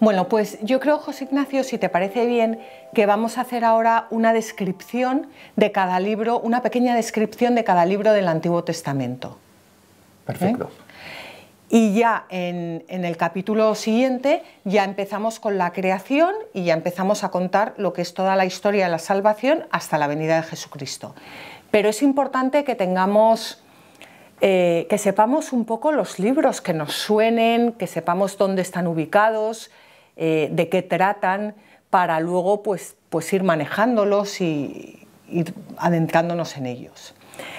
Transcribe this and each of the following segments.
Bueno, pues yo creo, José Ignacio, si te parece bien, que vamos a hacer ahora una descripción de cada libro, una pequeña descripción de cada libro del Antiguo Testamento. Perfecto. Y ya en el capítulo siguiente ya empezamos con la creación y ya empezamos a contar lo que es toda la historia de la salvación hasta la venida de Jesucristo. Pero es importante que tengamos, que sepamos un poco los libros, que nos suenen, que sepamos dónde están ubicados, de qué tratan, para luego pues ir manejándolos y ir adentrándonos en ellos.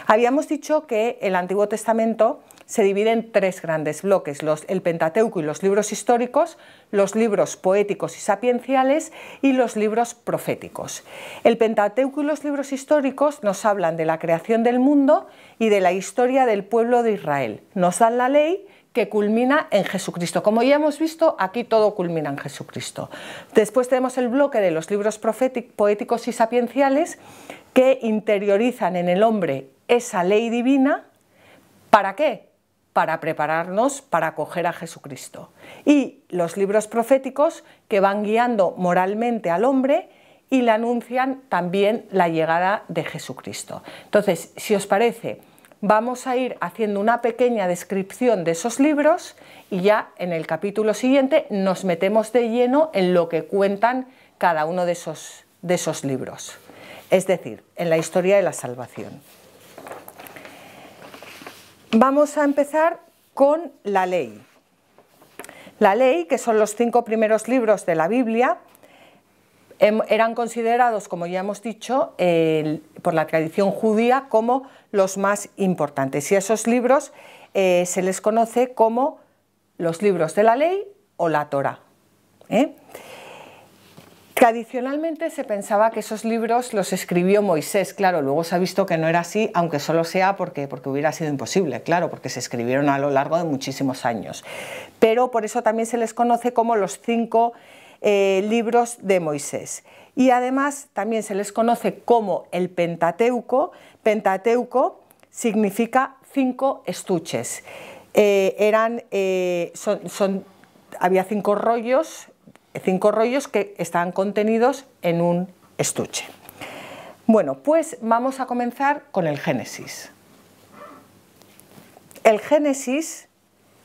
Habíamos dicho que el Antiguo Testamento se divide en tres grandes bloques: el Pentateuco y los libros históricos, los libros poéticos y sapienciales y los libros proféticos. El Pentateuco y los libros históricos nos hablan de la creación del mundo y de la historia del pueblo de Israel. Nos dan la ley que culmina en Jesucristo. Como ya hemos visto, aquí todo culmina en Jesucristo. Después tenemos el bloque de los libros poéticos y sapienciales, que interiorizan en el hombre esa ley divina. ¿Para qué? Para prepararnos para acoger a Jesucristo. Y los libros proféticos, que van guiando moralmente al hombre y le anuncian también la llegada de Jesucristo. Entonces, si os parece, vamos a ir haciendo una pequeña descripción de esos libros y ya en el capítulo siguiente nos metemos de lleno en lo que cuentan cada uno de esos libros, es decir, en la historia de la salvación. Vamos a empezar con la ley. La ley, que son los 5 primeros libros de la Biblia, eran considerados, como ya hemos dicho, por la tradición judía como los más importantes. Y a esos libros se les conoce como los libros de la ley o la Torá. Tradicionalmente se pensaba que esos libros los escribió Moisés. Claro, luego se ha visto que no era así, aunque solo sea porque hubiera sido imposible, claro, porque se escribieron a lo largo de muchísimos años. Pero por eso también se les conoce como los 5 libros de Moisés. Y además también se les conoce como el Pentateuco. Pentateuco significa 5 estuches. Había 5 rollos que estaban contenidos en un estuche. Bueno, pues vamos a comenzar con el Génesis. El Génesis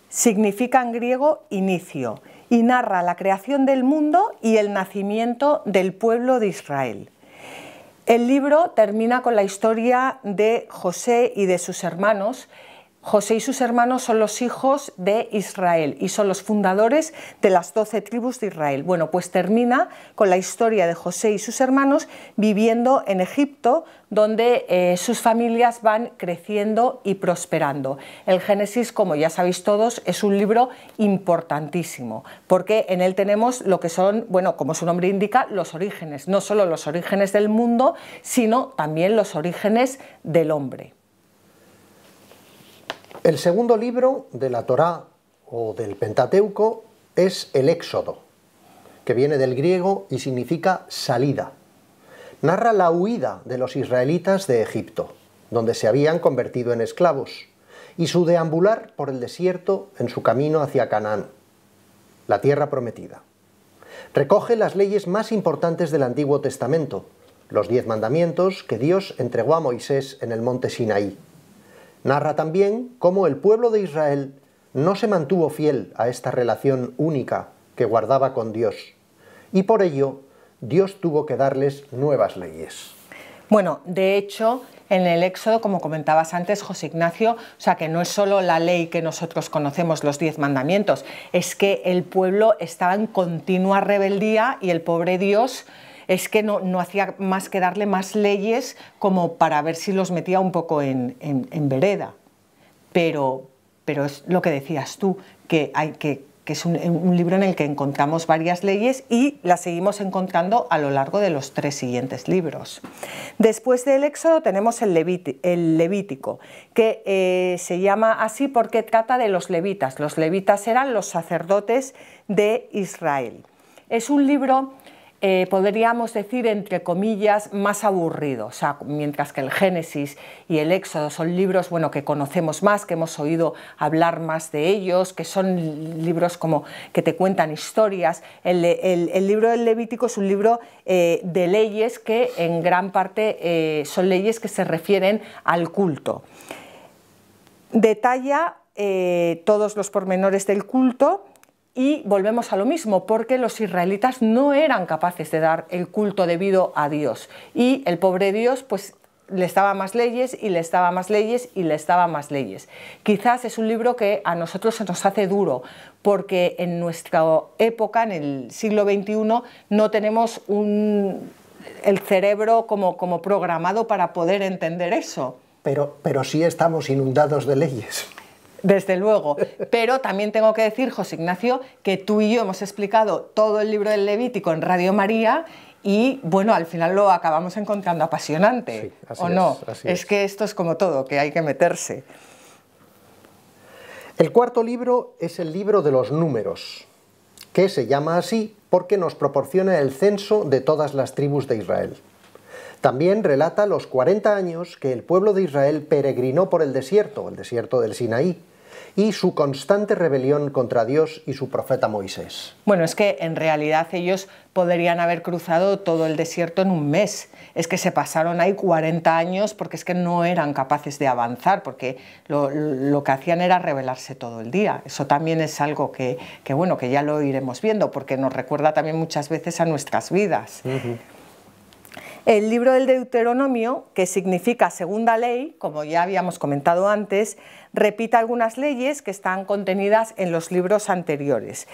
significa en griego inicio y narra la creación del mundo y el nacimiento del pueblo de Israel. El libro termina con la historia de José y de sus hermanos. José y sus hermanos son los hijos de Israel y son los fundadores de las 12 tribus de Israel. Bueno, pues termina con la historia de José y sus hermanos viviendo en Egipto, donde sus familias van creciendo y prosperando. El Génesis, como ya sabéis todos, es un libro importantísimo, porque en él tenemos lo que son, bueno, como su nombre indica, los orígenes, no solo los orígenes del mundo, sino también los orígenes del hombre. El segundo libro de la Torá o del Pentateuco es el Éxodo, que viene del griego y significa salida. Narra la huida de los israelitas de Egipto, donde se habían convertido en esclavos, y su deambular por el desierto en su camino hacia Canaán, la tierra prometida. Recoge las leyes más importantes del Antiguo Testamento, los 10 mandamientos que Dios entregó a Moisés en el monte Sinaí. Narra también cómo el pueblo de Israel no se mantuvo fiel a esta relación única que guardaba con Dios, y por ello Dios tuvo que darles nuevas leyes. Bueno, de hecho, en el Éxodo, como comentabas antes, José Ignacio, o sea que no es solo la ley que nosotros conocemos, los 10 mandamientos, es que el pueblo estaba en continua rebeldía y el pobre Dios es que no hacía más que darle más leyes como para ver si los metía un poco en vereda. Pero es lo que decías tú, que es un libro en el que encontramos varias leyes y las seguimos encontrando a lo largo de los 3 siguientes libros. Después del Éxodo tenemos el Levítico, que se llama así porque trata de los levitas. Los levitas eran los sacerdotes de Israel. Es un libro podríamos decir, entre comillas, más aburrido. O sea, mientras que el Génesis y el Éxodo son libros, bueno, que conocemos más, que hemos oído hablar más de ellos, que son libros como que te cuentan historias. El libro del Levítico es un libro de leyes que en gran parte son leyes que se refieren al culto. Detalla todos los pormenores del culto. Y volvemos a lo mismo, porque los israelitas no eran capaces de dar el culto debido a Dios. Y el pobre Dios, pues, les daba más leyes y les daba más leyes y les daba más leyes. Quizás es un libro que a nosotros se nos hace duro, porque en nuestra época, en el siglo XXI, no tenemos el cerebro como programado para poder entender eso. Pero sí estamos inundados de leyes. Desde luego, pero también tengo que decir, José Ignacio, que tú y yo hemos explicado todo el libro del Levítico en Radio María y, bueno, al final lo acabamos encontrando apasionante, sí, así ¿o no? Así es que esto es como todo, que hay que meterse. El cuarto libro es el libro de los números, que se llama así porque nos proporciona el censo de todas las tribus de Israel. También relata los 40 años que el pueblo de Israel peregrinó por el desierto del Sinaí, y su constante rebelión contra Dios y su profeta Moisés. Bueno, es que en realidad ellos podrían haber cruzado todo el desierto en un mes. Es que se pasaron ahí 40 años porque es que no eran capaces de avanzar, porque lo que hacían era rebelarse todo el día. Eso también es algo que bueno, que ya lo iremos viendo, porque nos recuerda también muchas veces a nuestras vidas. El libro del Deuteronomio, que significa segunda ley, como ya habíamos comentado antes, repite algunas leyes que están contenidas en los libros anteriores.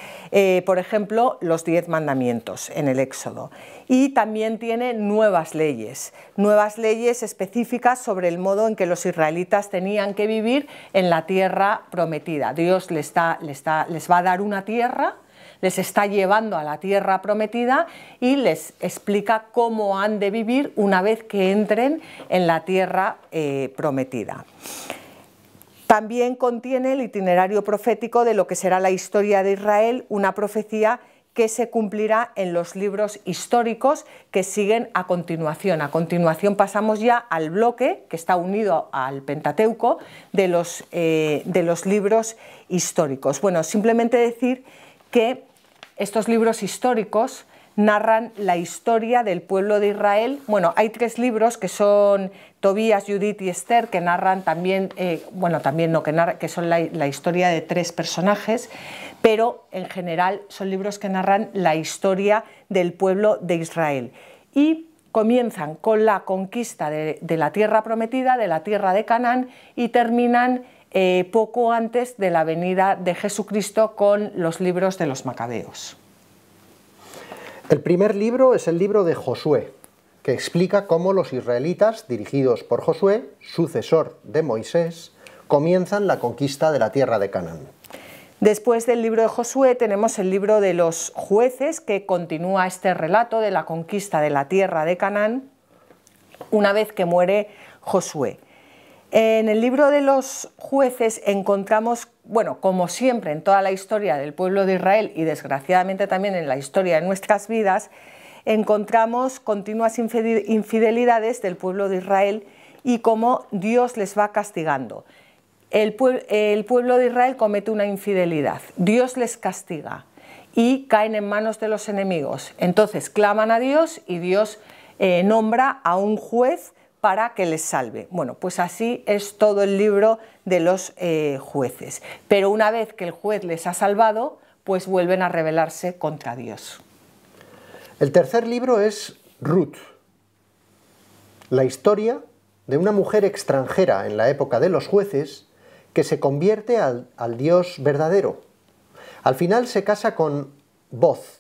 Por ejemplo, los 10 mandamientos en el Éxodo. Y también tiene nuevas leyes específicas sobre el modo en que los israelitas tenían que vivir en la tierra prometida. Dios les va a dar una tierra, les está llevando a la tierra prometida y les explica cómo han de vivir una vez que entren en la tierra prometida. También contiene el itinerario profético de lo que será la historia de Israel, una profecía que se cumplirá en los libros históricos que siguen a continuación. A continuación pasamos ya al bloque, que está unido al Pentateuco, de los libros históricos. Bueno, simplemente decir que estos libros históricos narran la historia del pueblo de Israel. Bueno, hay 3 libros que son Tobías, Judith y Esther, que narran también, que son la historia de 3 personajes, pero en general son libros que narran la historia del pueblo de Israel. Y comienzan con la conquista de la tierra prometida, de la tierra de Canaán, y terminan poco antes de la venida de Jesucristo con los libros de los Macabeos. El primer libro es el libro de Josué, que explica cómo los israelitas, dirigidos por Josué, sucesor de Moisés, comienzan la conquista de la tierra de Canaán. Después del libro de Josué tenemos el libro de los jueces, que continúa este relato de la conquista de la tierra de Canaán una vez que muere Josué. En el libro de los jueces encontramos, bueno, como siempre en toda la historia del pueblo de Israel y desgraciadamente también en la historia de nuestras vidas, encontramos continuas infidelidades del pueblo de Israel y cómo Dios les va castigando. El pueblo de Israel comete una infidelidad, Dios les castiga y caen en manos de los enemigos. Entonces claman a Dios y Dios nombra a un juez para que les salve. Bueno, pues así es todo el libro de los jueces. Pero una vez que el juez les ha salvado, pues vuelven a rebelarse contra Dios. El tercer libro es Ruth, la historia de una mujer extranjera en la época de los jueces que se convierte al Dios verdadero. Al final se casa con Boz,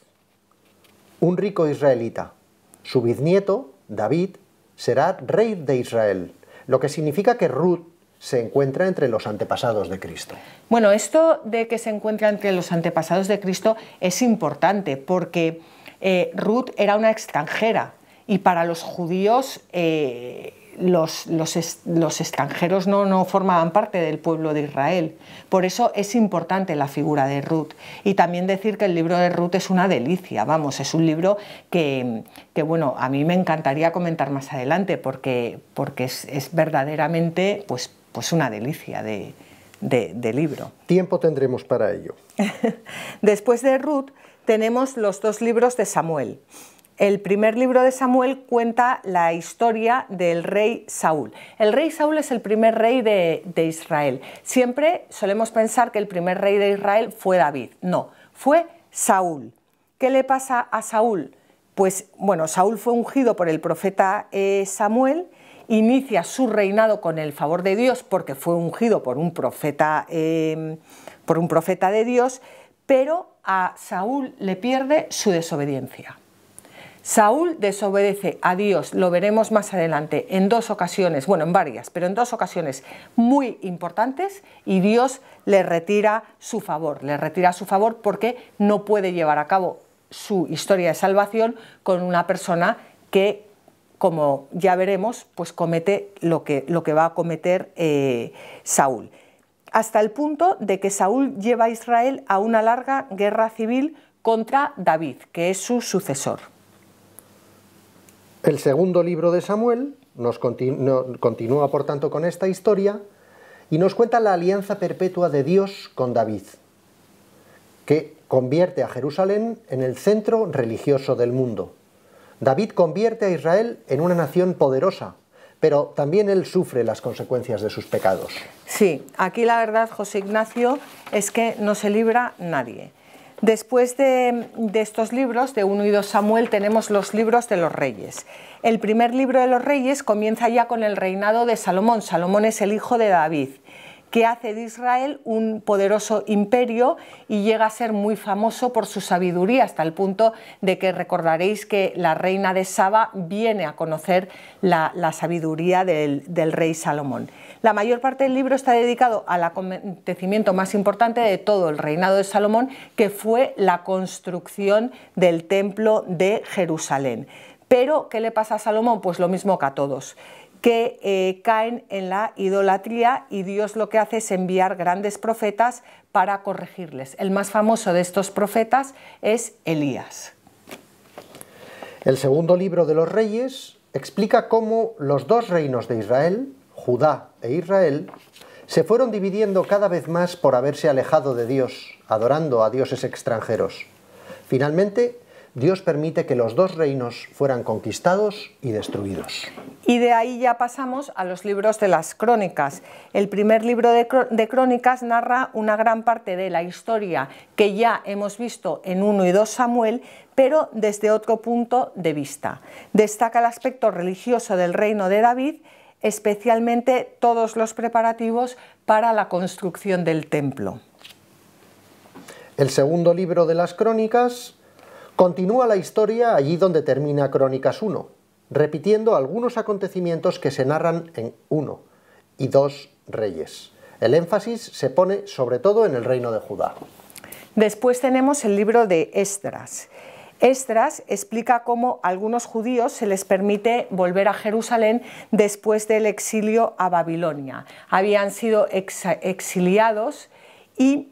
un rico israelita. Su bisnieto, David, será rey de Israel, lo que significa que Ruth se encuentra entre los antepasados de Cristo. Bueno, esto de que se encuentra entre los antepasados de Cristo es importante porque Ruth era una extranjera y para los judíos los extranjeros no formaban parte del pueblo de Israel. Por eso es importante la figura de Ruth. Y también decir que el libro de Ruth es una delicia, vamos, es un libro que bueno, a mí me encantaría comentar más adelante porque es verdaderamente pues una delicia de libro. Tiempo tendremos para ello. Después de Ruth tenemos los dos libros de Samuel. El primer libro de Samuel cuenta la historia del rey Saúl. El rey Saúl es el primer rey de Israel. Siempre solemos pensar que el primer rey de Israel fue David. No, fue Saúl. ¿Qué le pasa a Saúl? Pues bueno, Saúl fue ungido por el profeta Samuel, inicia su reinado con el favor de Dios porque fue ungido por un profeta de Dios, pero a Saúl le pierde su desobediencia. Saúl desobedece a Dios, lo veremos más adelante, en dos ocasiones, bueno, en varias, pero en dos ocasiones muy importantes, y Dios le retira su favor porque no puede llevar a cabo su historia de salvación con una persona que, como ya veremos, pues comete lo que va a cometer Saúl. Hasta el punto de que Saúl lleva a Israel a una larga guerra civil contra David, que es su sucesor. El segundo libro de Samuel nos continúa, por tanto, con esta historia y nos cuenta la alianza perpetua de Dios con David, que convierte a Jerusalén en el centro religioso del mundo. David convierte a Israel en una nación poderosa, pero también él sufre las consecuencias de sus pecados. Sí, aquí la verdad, José Ignacio, es que no se libra nadie. Después de estos libros, de 1 y 2 Samuel, tenemos los libros de los reyes. El primer libro de los reyes comienza ya con el reinado de Salomón. Salomón es el hijo de David, que hace de Israel un poderoso imperio y llega a ser muy famoso por su sabiduría, hasta el punto de que recordaréis que la reina de Saba viene a conocer la sabiduría del rey Salomón. La mayor parte del libro está dedicado al acontecimiento más importante de todo el reinado de Salomón, que fue la construcción del templo de Jerusalén. Pero, ¿qué le pasa a Salomón? Pues lo mismo que a todos, que caen en la idolatría, y Dios lo que hace es enviar grandes profetas para corregirles. El más famoso de estos profetas es Elías. El segundo libro de los Reyes explica cómo los dos reinos de Israel, Judá e Israel, se fueron dividiendo cada vez más por haberse alejado de Dios, adorando a dioses extranjeros. Finalmente, Dios permite que los dos reinos fueran conquistados y destruidos. Y de ahí ya pasamos a los libros de las crónicas. El primer libro de crónicas narra una gran parte de la historia que ya hemos visto en 1 y 2 Samuel, pero desde otro punto de vista. Destaca el aspecto religioso del reino de David, especialmente todos los preparativos para la construcción del templo. El segundo libro de las crónicas continúa la historia allí donde termina Crónicas 1, repitiendo algunos acontecimientos que se narran en 1 y 2 Reyes. El énfasis se pone sobre todo en el reino de Judá. Después tenemos el libro de Esdras. Esdras explica cómo a algunos judíos se les permite volver a Jerusalén después del exilio a Babilonia. Habían sido exiliados y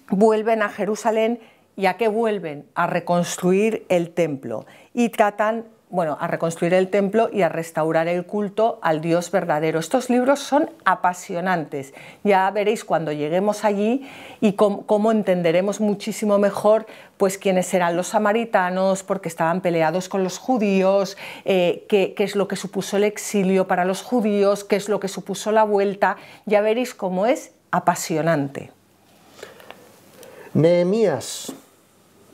vuelven a Jerusalén. ¿Y a qué vuelven? A reconstruir el templo y tratan, bueno, a reconstruir el templo y a restaurar el culto al Dios verdadero. Estos libros son apasionantes. Ya veréis cuando lleguemos allí y cómo entenderemos muchísimo mejor pues quiénes eran los samaritanos, porque estaban peleados con los judíos, qué es lo que supuso el exilio para los judíos, qué es lo que supuso la vuelta. Ya veréis cómo es apasionante. Nehemías,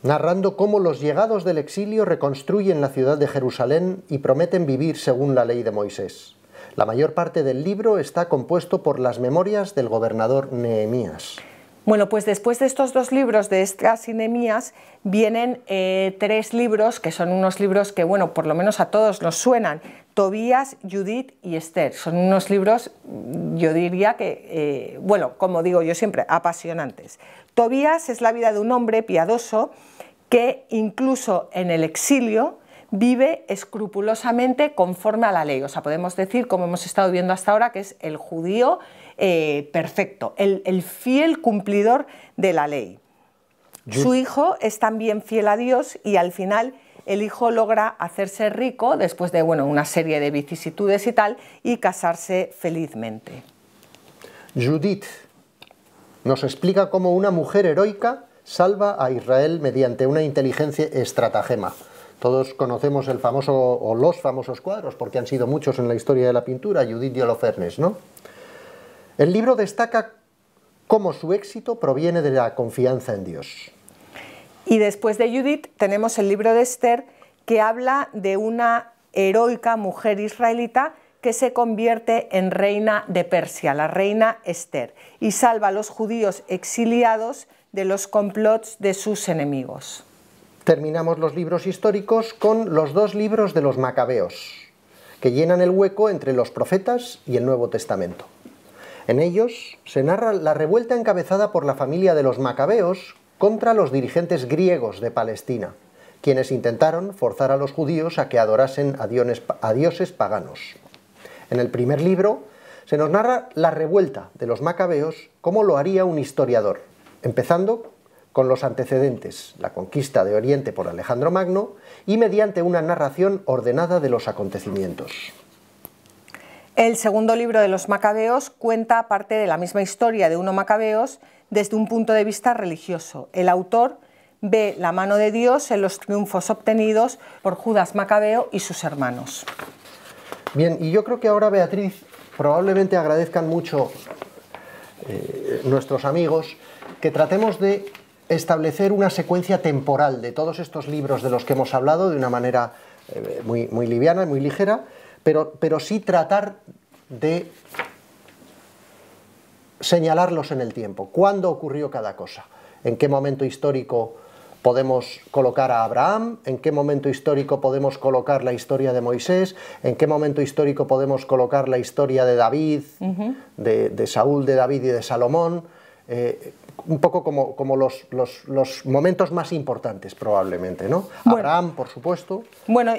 narrando cómo los llegados del exilio reconstruyen la ciudad de Jerusalén y prometen vivir según la ley de Moisés. La mayor parte del libro está compuesto por las memorias del gobernador Nehemías. Bueno, pues después de estos dos libros de Esdras y Nehemías vienen 3 libros que son unos libros que, bueno, por lo menos a todos nos suenan: Tobías, Judith y Esther. Son unos libros, yo diría que, bueno, como digo yo siempre, apasionantes. Tobías es la vida de un hombre piadoso que incluso en el exilio vive escrupulosamente conforme a la ley. O sea, podemos decir, como hemos estado viendo hasta ahora, que es el judío perfecto, el fiel cumplidor de la ley. Su hijo es también fiel a Dios y al final el hijo logra hacerse rico después de una serie de vicisitudes y tal, y casarse felizmente. Judith nos explica cómo una mujer heroica salva a Israel mediante una inteligencia estratagema. Todos conocemos el famoso o los famosos cuadros, porque han sido muchos en la historia de la pintura, Judith y Holofernes, ¿no? El libro destaca cómo su éxito proviene de la confianza en Dios. Y después de Judith tenemos el libro de Esther, que habla de una heroica mujer israelita que se convierte en reina de Persia, la reina Esther, y salva a los judíos exiliados de los complots de sus enemigos. Terminamos los libros históricos con los dos libros de los Macabeos, que llenan el hueco entre los profetas y el Nuevo Testamento. En ellos se narra la revuelta encabezada por la familia de los Macabeos contra los dirigentes griegos de Palestina, quienes intentaron forzar a los judíos a que adorasen a dioses paganos. En el primer libro se nos narra la revuelta de los Macabeos como lo haría un historiador, empezando con los antecedentes, la conquista de Oriente por Alejandro Magno, y mediante una narración ordenada de los acontecimientos. El segundo libro de los Macabeos cuenta parte de la misma historia de unos Macabeos desde un punto de vista religioso. El autor ve la mano de Dios en los triunfos obtenidos por Judas Macabeo y sus hermanos. Bien, y yo creo que ahora, Beatriz, probablemente agradezcan mucho nuestros amigos que tratemos de establecer una secuencia temporal de todos estos libros de los que hemos hablado de una manera muy liviana y muy ligera, pero sí tratar de señalarlos en el tiempo. ¿Cuándo ocurrió cada cosa? ¿En qué momento histórico podemos colocar a Abraham? ¿En qué momento histórico podemos colocar la historia de Moisés? ¿En qué momento histórico podemos colocar la historia de David, de Saúl, de David y de Salomón? Un poco como los momentos más importantes, probablemente, ¿no? Bueno, Abraham, por supuesto. Bueno,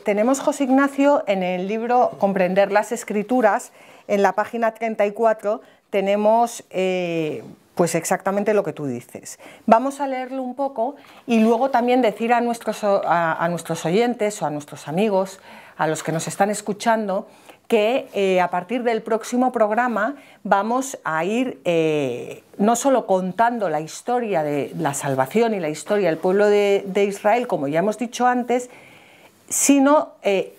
tenemos, José Ignacio, en el libro Comprender las Escrituras, en la página 34, tenemos pues exactamente lo que tú dices. Vamos a leerlo un poco y luego también decir a nuestros oyentes o a nuestros amigos, a los que nos están escuchando, que a partir del próximo programa vamos a ir no solo contando la historia de la salvación y la historia del pueblo de Israel, como ya hemos dicho antes, sino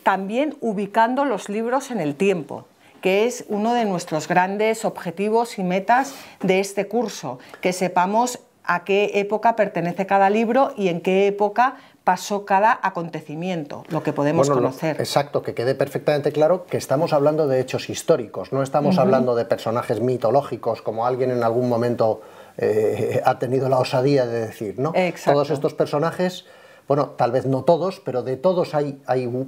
también ubicando los libros en el tiempo, que es uno de nuestros grandes objetivos y metas de este curso, que sepamos a qué época pertenece cada libro y en qué época pasó cada acontecimiento, lo que podemos conocer. Exacto, que quede perfectamente claro que estamos hablando de hechos históricos, no estamos hablando de personajes mitológicos como alguien en algún momento ha tenido la osadía de decir, ¿no? Exacto. Todos estos personajes, bueno, tal vez no todos, pero de todos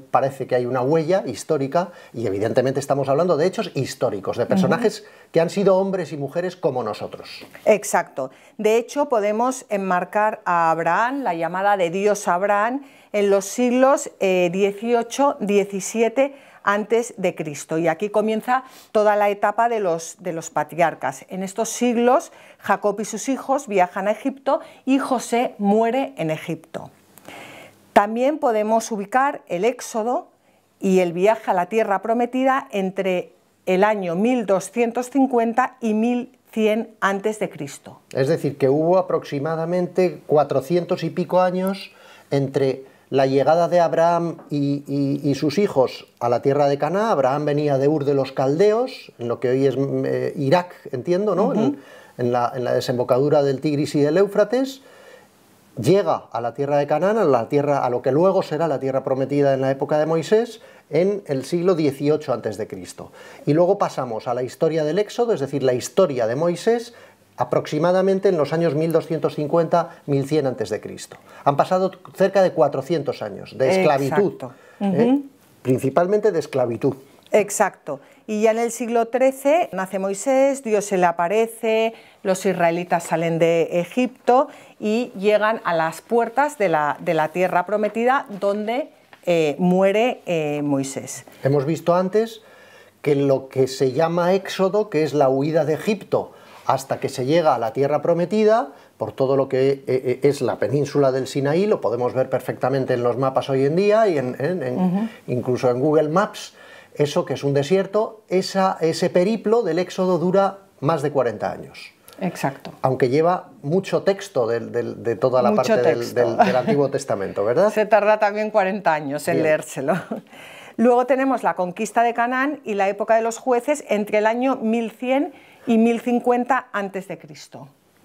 parece que hay una huella histórica y evidentemente estamos hablando de hechos históricos, de personajes que han sido hombres y mujeres como nosotros. Exacto. De hecho, podemos enmarcar a Abraham, la llamada de Dios a Abraham, en los siglos XVIII, XVII antes de Cristo. Y aquí comienza toda la etapa de los patriarcas. En estos siglos, Jacob y sus hijos viajan a Egipto y José muere en Egipto. También podemos ubicar el Éxodo y el viaje a la tierra prometida entre el año 1250 y 1100 a.C. Es decir, que hubo aproximadamente 400 y pico años entre la llegada de Abraham y sus hijos a la tierra de Canaán. Abraham venía de Ur de los Caldeos, en lo que hoy es Irak, entiendo, ¿no? En la desembocadura del Tigris y del Éufrates. Llega a la tierra de Canaán, a lo que luego será la tierra prometida en la época de Moisés, en el siglo XVIII a.C. Y luego pasamos a la historia del Éxodo, es decir, la historia de Moisés, aproximadamente en los años 1250-1100 a.C. Han pasado cerca de 400 años de esclavitud, principalmente de esclavitud. Exacto. Y ya en el siglo XIII nace Moisés, Dios se le aparece, los israelitas salen de Egipto y llegan a las puertas de la tierra prometida, donde muere Moisés. Hemos visto antes que lo que se llama éxodo, que es la huida de Egipto hasta que se llega a la tierra prometida, por todo lo que es la península del Sinaí, lo podemos ver perfectamente en los mapas hoy en día y incluso en Google Maps, eso que es un desierto, ese periplo del éxodo dura más de 40 años. Exacto. Aunque lleva mucho texto de toda la parte del Antiguo Testamento, ¿verdad? Se tarda también 40 años en leérselo. Luego tenemos la conquista de Canaán y la época de los jueces entre el año 1100 y 1050 a.C.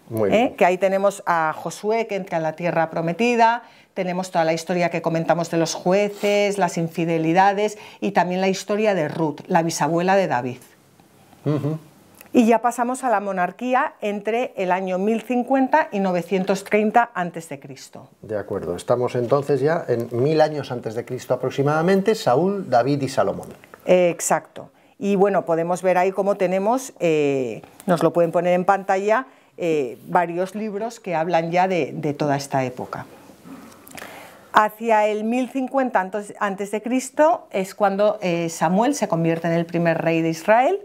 Muy bien. Que ahí tenemos a Josué que entra a la tierra prometida, tenemos toda la historia que comentamos de los jueces, las infidelidades y también la historia de Ruth, la bisabuela de David. Y ya pasamos a la monarquía entre el año 1050 y 930 a.C. De acuerdo, estamos entonces ya en 1000 años antes de Cristo aproximadamente, Saúl, David y Salomón. Exacto. Y bueno, podemos ver ahí cómo tenemos, nos lo pueden poner en pantalla, varios libros que hablan ya de toda esta época. Hacia el 1050 a.C. es cuando Samuel se convierte en el primer rey de Israel.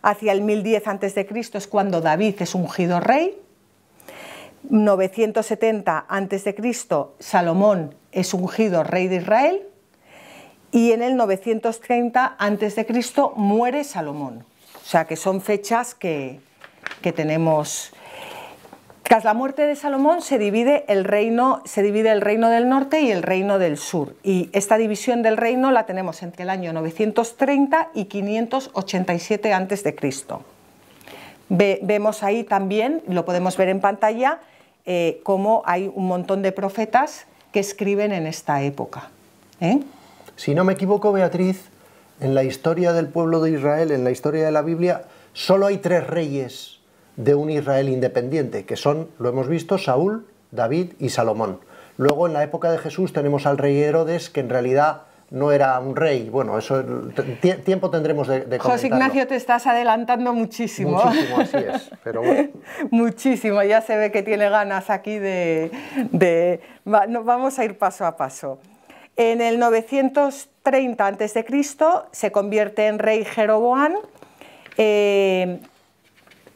Hacia el 1010 a.C. es cuando David es ungido rey. 970 a.C. Salomón es ungido rey de Israel. Y en el 930 a.C. muere Salomón. O sea que son fechas que tenemos. Tras la muerte de Salomón se divide el reino del norte y el reino del sur. Y esta división del reino la tenemos entre el año 930 y 587 a.C. Vemos ahí también, lo podemos ver en pantalla, cómo hay un montón de profetas que escriben en esta época. Si no me equivoco, Beatriz, en la historia del pueblo de Israel, en la historia de la Biblia, solo hay 3 reyes de un Israel independiente, que son, lo hemos visto, Saúl, David y Salomón. Luego, en la época de Jesús, tenemos al rey Herodes, que en realidad no era un rey. Bueno, eso tiempo tendremos de comentarlo. José Ignacio, te estás adelantando muchísimo. Muchísimo, así es, pero bueno. Muchísimo, ya se ve que tiene ganas aquí vamos a ir paso a paso. En el 930 a.C. se convierte en rey Jeroboam.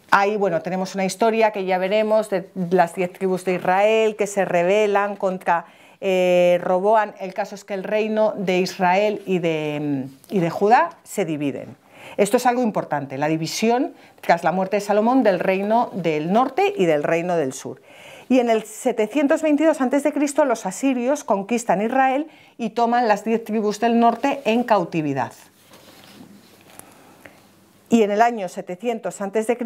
Ahí, bueno, tenemos una historia que ya veremos de las 10 tribus de Israel que se rebelan contra Roboam. El caso es que el reino de Israel y de Judá se dividen. Esto es algo importante, la división tras la muerte de Salomón del reino del norte y del reino del sur. Y en el 722 a.C. los asirios conquistan Israel y toman las 10 tribus del norte en cautividad. Y en el año 700 a.C.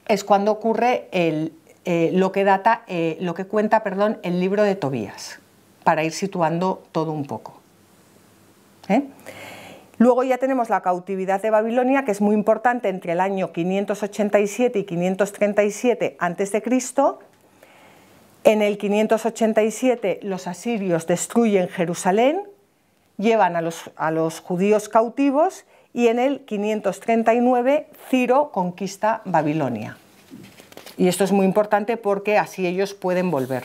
es cuando ocurre lo que cuenta el libro de Tobías, para ir situando todo un poco. Luego ya tenemos la cautividad de Babilonia, que es muy importante entre el año 587 y 537 a.C. En el 587 los asirios destruyen Jerusalén, llevan a los judíos cautivos, y en el 539 Ciro conquista Babilonia. Y esto es muy importante porque así ellos pueden volver.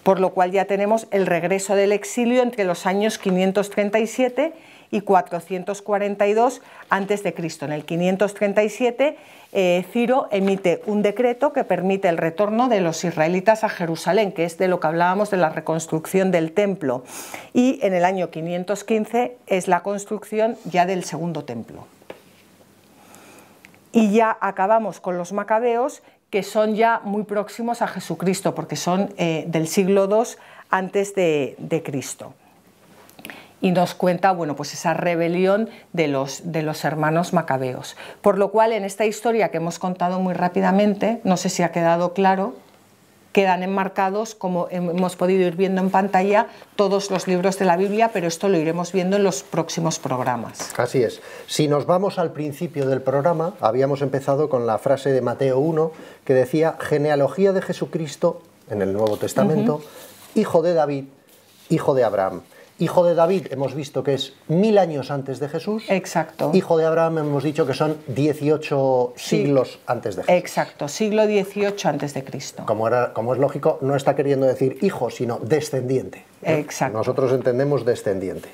Por lo cual ya tenemos el regreso del exilio entre los años 537 y 442 a.C. En el 537 Ciro emite un decreto que permite el retorno de los israelitas a Jerusalén, que es de lo que hablábamos de la reconstrucción del templo. Y en el año 515 es la construcción ya del segundo templo. Y ya acabamos con los macabeos, que son ya muy próximos a Jesucristo, porque son del siglo II antes de Cristo. Y nos cuenta, bueno, pues esa rebelión de los hermanos macabeos. Por lo cual, en esta historia que hemos contado muy rápidamente, no sé si ha quedado claro, quedan enmarcados, como hemos podido ir viendo en pantalla, todos los libros de la Biblia, pero esto lo iremos viendo en los próximos programas. Así es. Si nos vamos al principio del programa, habíamos empezado con la frase de Mateo 1, que decía, genealogía de Jesucristo, en el Nuevo Testamento, hijo de David, hijo de Abraham. Hijo de David hemos visto que es 1000 años antes de Jesús. Exacto. Hijo de Abraham hemos dicho que son 18 siglos antes de Jesús. Exacto, siglo XVIII antes de Cristo. Como es lógico, no está queriendo decir hijo, sino descendiente. Exacto. Nosotros entendemos descendiente.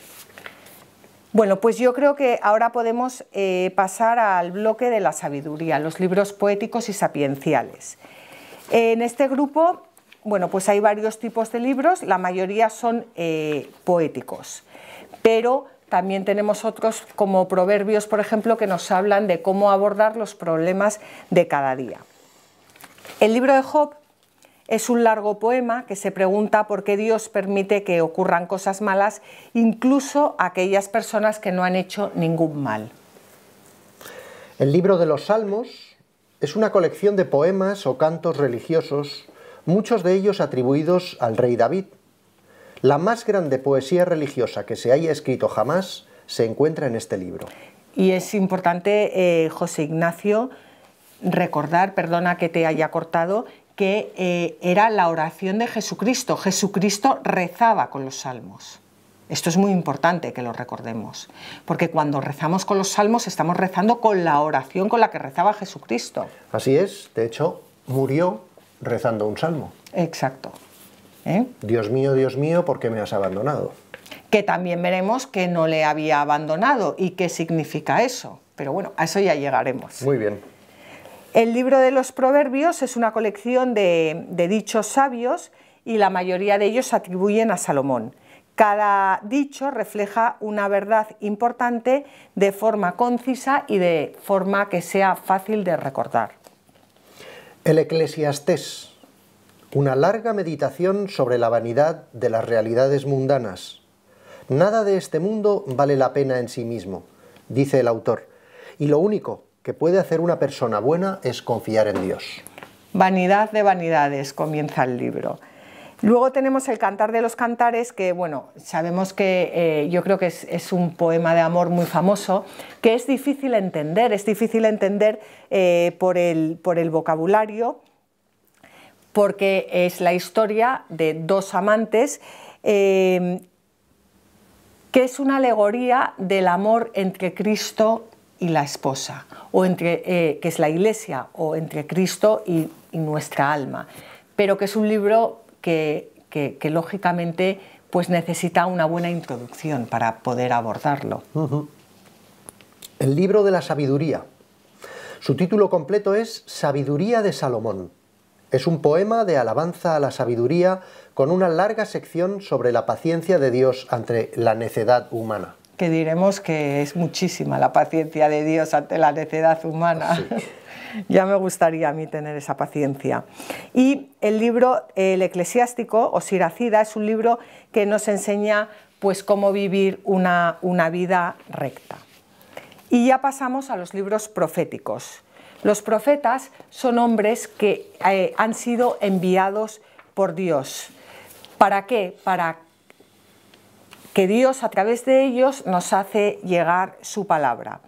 Bueno, pues yo creo que ahora podemos pasar al bloque de la sabiduría, los libros poéticos y sapienciales. En este grupo, bueno, pues hay varios tipos de libros, la mayoría son poéticos, pero también tenemos otros como Proverbios, por ejemplo, que nos hablan de cómo abordar los problemas de cada día. El libro de Job es un largo poema que se pregunta por qué Dios permite que ocurran cosas malas, incluso a aquellas personas que no han hecho ningún mal. El libro de los Salmos es una colección de poemas o cantos religiosos, muchos de ellos atribuidos al rey David. La más grande poesía religiosa que se haya escrito jamás se encuentra en este libro. Y es importante, José Ignacio, recordar, perdona que te haya cortado, que era la oración de Jesucristo. Jesucristo rezaba con los salmos. Esto es muy importante que lo recordemos, porque cuando rezamos con los salmos estamos rezando con la oración con la que rezaba Jesucristo. Así es, de hecho, murió rezando un salmo. Exacto. Dios mío, ¿por qué me has abandonado? Que también veremos que no le había abandonado y qué significa eso. Pero bueno, a eso ya llegaremos. Muy bien. El libro de los Proverbios es una colección de dichos sabios y la mayoría de ellos se atribuyen a Salomón. Cada dicho refleja una verdad importante de forma concisa y de forma que sea fácil de recordar. El Eclesiastés, una larga meditación sobre la vanidad de las realidades mundanas. Nada de este mundo vale la pena en sí mismo, dice el autor, y lo único que puede hacer una persona buena es confiar en Dios. Vanidad de vanidades, comienza el libro. Luego tenemos el Cantar de los Cantares, que bueno, sabemos que yo creo que es un poema de amor muy famoso, que es difícil entender por el vocabulario, porque es la historia de dos amantes, que es una alegoría del amor entre Cristo y la esposa, o que es la Iglesia, o entre Cristo y nuestra alma, pero que es un libro que lógicamente pues necesita una buena introducción para poder abordarlo. El libro de la sabiduría. Su título completo es Sabiduría de Salomón. Es un poema de alabanza a la sabiduría con una larga sección sobre la paciencia de Dios ante la necedad humana. Que diremos que es muchísima la paciencia de Dios ante la necedad humana. Sí. Ya me gustaría a mí tener esa paciencia. Y el libro, el Eclesiástico o Siracida, es un libro que nos enseña pues cómo vivir una vida recta. Y ya pasamos a los libros proféticos. Los profetas son hombres que han sido enviados por Dios. ¿Para qué? Para que Dios a través de ellos nos hace llegar su palabra.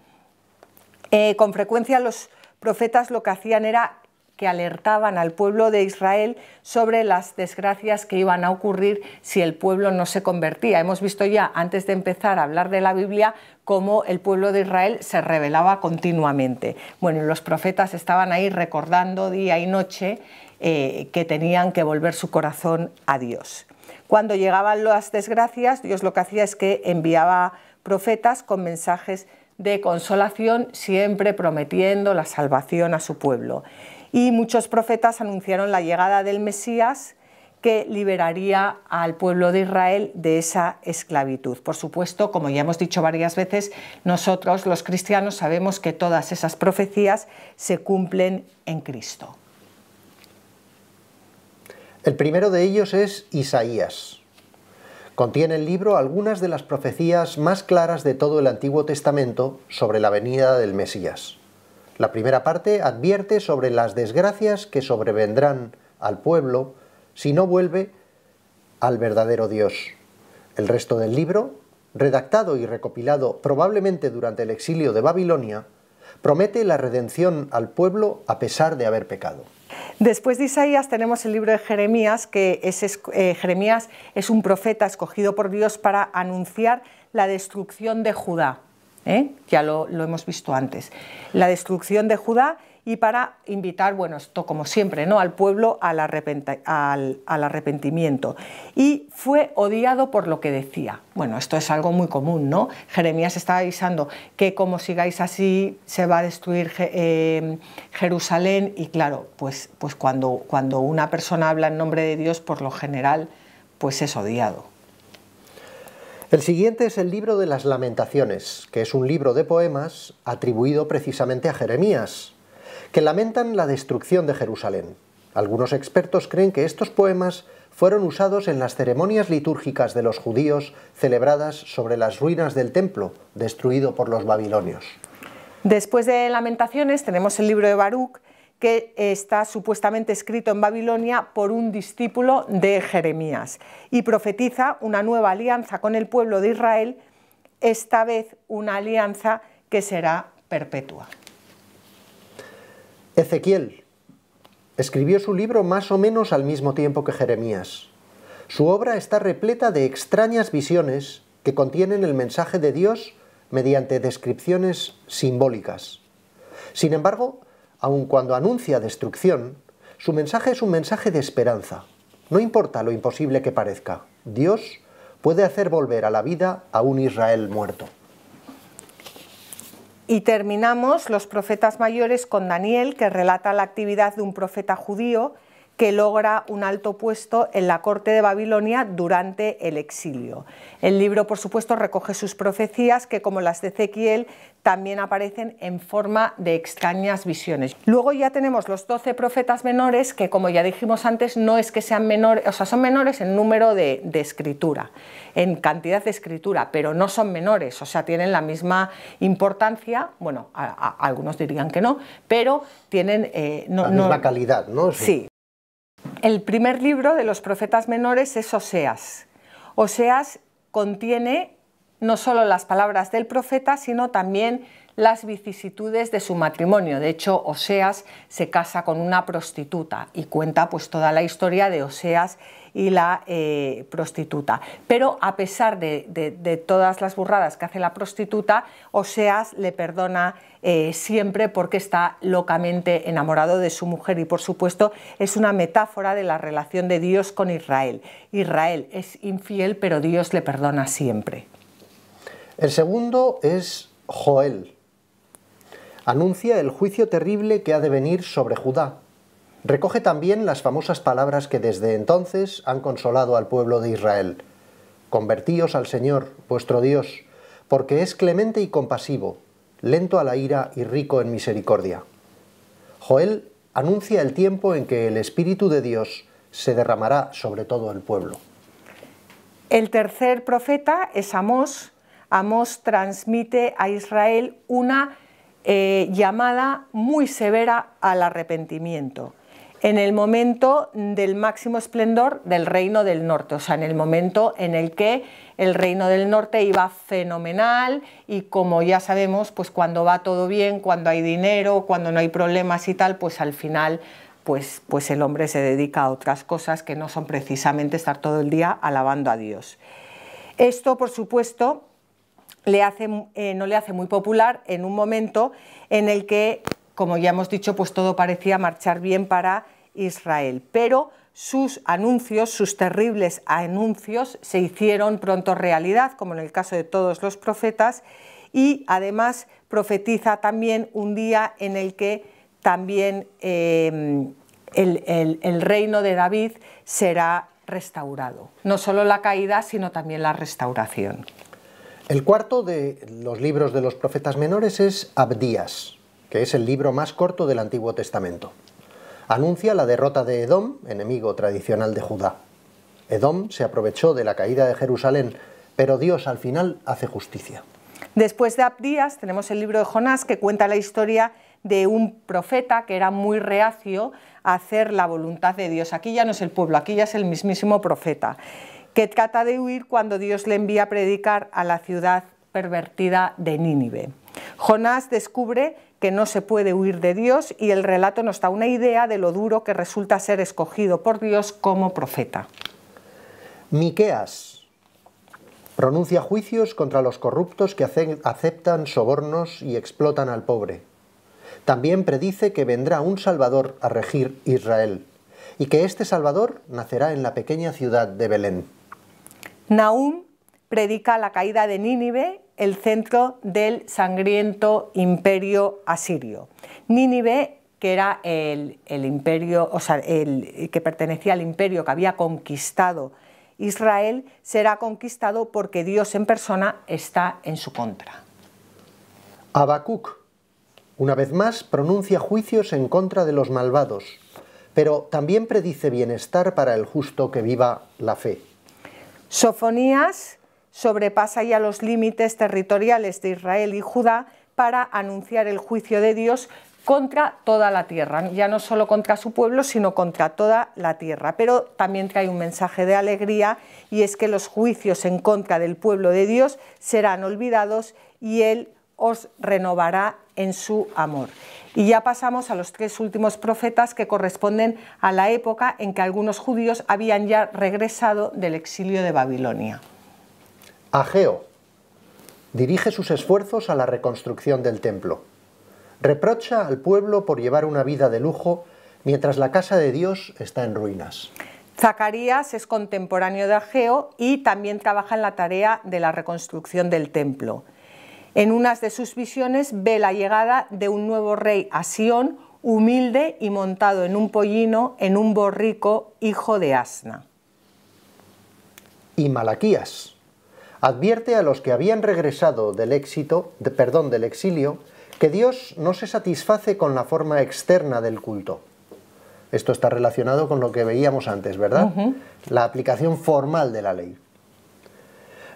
Con frecuencia los profetas lo que hacían era que alertaban al pueblo de Israel sobre las desgracias que iban a ocurrir si el pueblo no se convertía. Hemos visto ya, antes de empezar a hablar de la Biblia, cómo el pueblo de Israel se rebelaba continuamente. Bueno, los profetas estaban ahí recordando día y noche que tenían que volver su corazón a Dios. Cuando llegaban las desgracias, Dios lo que hacía es que enviaba profetas con mensajes de consolación, siempre prometiendo la salvación a su pueblo. Y muchos profetas anunciaron la llegada del Mesías, que liberaría al pueblo de Israel de esa esclavitud. Por supuesto, como ya hemos dicho varias veces, nosotros los cristianos sabemos que todas esas profecías se cumplen en Cristo. El primero de ellos es Isaías. Contiene el libro algunas de las profecías más claras de todo el Antiguo Testamento sobre la venida del Mesías. La primera parte advierte sobre las desgracias que sobrevendrán al pueblo si no vuelve al verdadero Dios. El resto del libro, redactado y recopilado probablemente durante el exilio de Babilonia, promete la redención al pueblo a pesar de haber pecado. Después de Isaías tenemos el libro de Jeremías, que Jeremías es un profeta escogido por Dios para anunciar la destrucción de Judá. Ya lo hemos visto antes. La destrucción de Judá y para invitar, bueno, esto como siempre, ¿no?, al pueblo al arrepentimiento. Y fue odiado por lo que decía. Bueno, esto es algo muy común, ¿no? Jeremías estaba avisando que como sigáis así se va a destruir Jerusalén y claro, pues cuando una persona habla en nombre de Dios, por lo general, pues es odiado. El siguiente es el libro de las Lamentaciones, que es un libro de poemas atribuido precisamente a Jeremías, que lamentan la destrucción de Jerusalén. Algunos expertos creen que estos poemas fueron usados en las ceremonias litúrgicas de los judíos celebradas sobre las ruinas del templo, destruido por los babilonios. Después de Lamentaciones tenemos el libro de Baruc, que está supuestamente escrito en Babilonia por un discípulo de Jeremías y profetiza una nueva alianza con el pueblo de Israel, esta vez una alianza que será perpetua. Ezequiel escribió su libro más o menos al mismo tiempo que Jeremías. Su obra está repleta de extrañas visiones que contienen el mensaje de Dios mediante descripciones simbólicas. Sin embargo, aun cuando anuncia destrucción, su mensaje es un mensaje de esperanza. No importa lo imposible que parezca, Dios puede hacer volver a la vida a un Israel muerto. Y terminamos los profetas mayores con Daniel, que relata la actividad de un profeta judío que logra un alto puesto en la corte de Babilonia durante el exilio. El libro, por supuesto, recoge sus profecías que, como las de Ezequiel, también aparecen en forma de extrañas visiones. Luego ya tenemos los 12 profetas menores, que, como ya dijimos antes, no es que sean menores, o sea, son menores en número de escritura, en cantidad de escritura, pero no son menores, o sea, tienen la misma importancia, bueno, algunos dirían que no, pero tienen... la misma calidad, ¿no? Sí. El primer libro de los profetas menores es Oseas. Oseas contiene no solo las palabras del profeta, sino también las vicisitudes de su matrimonio. De hecho, Oseas se casa con una prostituta y cuenta pues toda la historia de Oseas y la prostituta. Pero a pesar de todas las burradas que hace la prostituta, Oseas le perdona siempre porque está locamente enamorado de su mujer y, por supuesto, es una metáfora de la relación de Dios con Israel. Israel es infiel, pero Dios le perdona siempre. El segundo es Joel. Anuncia el juicio terrible que ha de venir sobre Judá. Recoge también las famosas palabras que desde entonces han consolado al pueblo de Israel. Convertíos al Señor, vuestro Dios, porque es clemente y compasivo, lento a la ira y rico en misericordia. Joel anuncia el tiempo en que el Espíritu de Dios se derramará sobre todo el pueblo. El tercer profeta es Amós. Amós transmite a Israel una llamada muy severa al arrepentimiento, en el momento del máximo esplendor del reino del norte, o sea, en el momento en el que el reino del norte iba fenomenal y, como ya sabemos, pues cuando va todo bien, cuando hay dinero, cuando no hay problemas y tal, pues al final pues el hombre se dedica a otras cosas que no son precisamente estar todo el día alabando a Dios. Esto, por supuesto, no le hace muy popular en un momento en el que, como ya hemos dicho, pues todo parecía marchar bien para Israel, pero sus anuncios, sus terribles anuncios, se hicieron pronto realidad, como en el caso de todos los profetas, y además profetiza también un día en el que también el reino de David será restaurado. No solo la caída, sino también la restauración. El cuarto de los libros de los profetas menores es Abdías, que es el libro más corto del Antiguo Testamento. Anuncia la derrota de Edom, enemigo tradicional de Judá. Edom se aprovechó de la caída de Jerusalén, pero Dios al final hace justicia. Después de Abdías tenemos el libro de Jonás, que cuenta la historia de un profeta que era muy reacio a hacer la voluntad de Dios. Aquí ya no es el pueblo, aquí ya es el mismísimo profeta, que trata de huir cuando Dios le envía a predicar a la ciudad pervertida de Nínive. Jonás descubre que no se puede huir de Dios, y el relato nos da una idea de lo duro que resulta ser escogido por Dios como profeta. Miqueas pronuncia juicios contra los corruptos que aceptan sobornos y explotan al pobre. También predice que vendrá un Salvador a regir Israel y que este Salvador nacerá en la pequeña ciudad de Belén. Nahum predica la caída de Nínive, el centro del sangriento imperio asirio. Nínive, que era el imperio, que pertenecía al imperio que había conquistado Israel, será conquistado porque Dios en persona está en su contra. Habacuc, una vez más, pronuncia juicios en contra de los malvados, pero también predice bienestar para el justo que viva la fe. Sofonías sobrepasa ya los límites territoriales de Israel y Judá para anunciar el juicio de Dios contra toda la tierra, ya no solo contra su pueblo, sino contra toda la tierra. Pero también trae un mensaje de alegría, y es que los juicios en contra del pueblo de Dios serán olvidados y Él os renovará en su amor. Y ya pasamos a los tres últimos profetas, que corresponden a la época en que algunos judíos habían ya regresado del exilio de Babilonia. Ageo dirige sus esfuerzos a la reconstrucción del templo. Reprocha al pueblo por llevar una vida de lujo mientras la casa de Dios está en ruinas. Zacarías es contemporáneo de Ageo y también trabaja en la tarea de la reconstrucción del templo. En unas de sus visiones ve la llegada de un nuevo rey a Sión, humilde y montado en un pollino, en un borrico, hijo de asna. Y Malaquías advierte a los que habían regresado del exilio que Dios no se satisface con la forma externa del culto. Esto está relacionado con lo que veíamos antes, ¿verdad? La aplicación formal de la ley.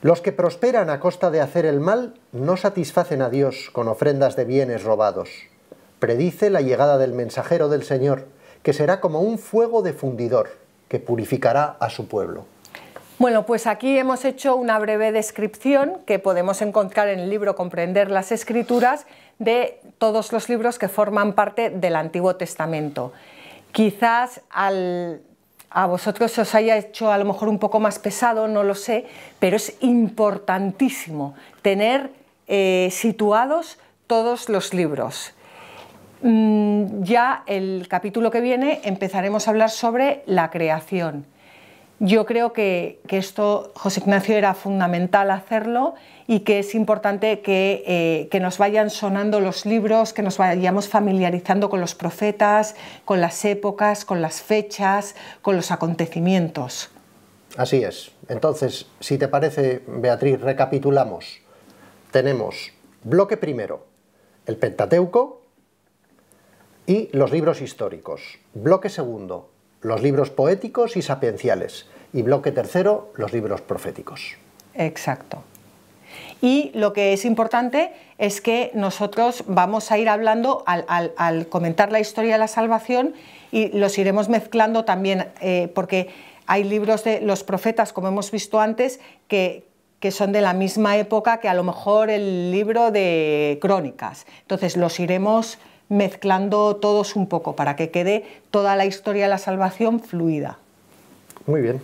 Los que prosperan a costa de hacer el mal no satisfacen a Dios con ofrendas de bienes robados. Predice la llegada del mensajero del Señor, que será como un fuego de fundidor, que purificará a su pueblo. Bueno, pues aquí hemos hecho una breve descripción que podemos encontrar en el libro Comprender las Escrituras, de todos los libros que forman parte del Antiguo Testamento. Quizás a vosotros os haya hecho a lo mejor un poco más pesado, no lo sé, pero es importantísimo tener situados todos los libros. Ya el capítulo que viene empezaremos a hablar sobre la creación. Yo creo que esto, José Ignacio, era fundamental hacerlo, y que es importante que nos vayan sonando los libros, que nos vayamos familiarizando con los profetas, con las épocas, con las fechas, con los acontecimientos. Así es. Entonces, si te parece, Beatriz, recapitulamos. Tenemos bloque primero, el Pentateuco y los libros históricos. Bloque segundo, los libros poéticos y sapienciales, y bloque tercero, los libros proféticos. Exacto. Y lo que es importante es que nosotros vamos a ir hablando, al comentar la historia de la salvación, y los iremos mezclando también, porque hay libros de los profetas, como hemos visto antes, que son de la misma época que a lo mejor el libro de Crónicas. Entonces los iremos mezclando todos un poco para que quede toda la historia de la salvación fluida. Muy bien.